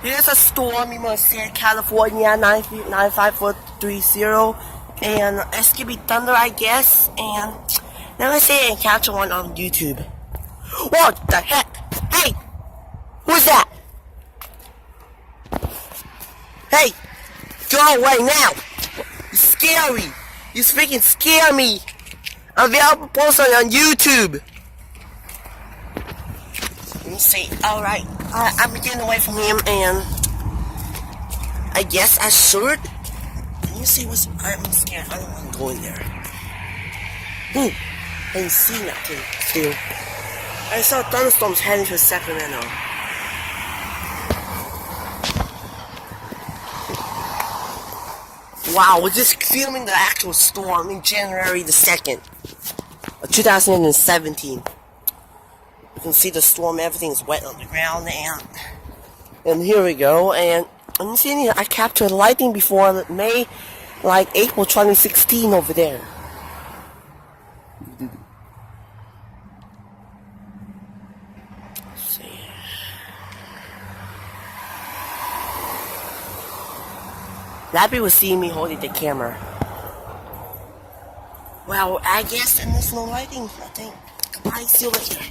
Here's a storm in Merced, California, 95430, and it's gonna be thunder, I guess. And let me see and capture one on YouTube. What the heck? Hey, who's that? Hey, go away now! You're scary. You freaking scare me. I'm available post on YouTube. Let me see. Alright. I'm getting away from him, and I guess I should. Let me see what's. I'm scared. I don't want to go in there. I didn't see nothing still. I saw thunderstorms heading to Sacramento. Wow, we're just filming the actual storm in January the 2nd of 2017. You can see the storm, everything is wet on the ground, and here we go. And I'm seeing here, I captured lightning before April 2016 over there. Let's see. Lappy was seeing me holding the camera. Well, I guess, and there's no lighting, I think. Goodbye, see you later.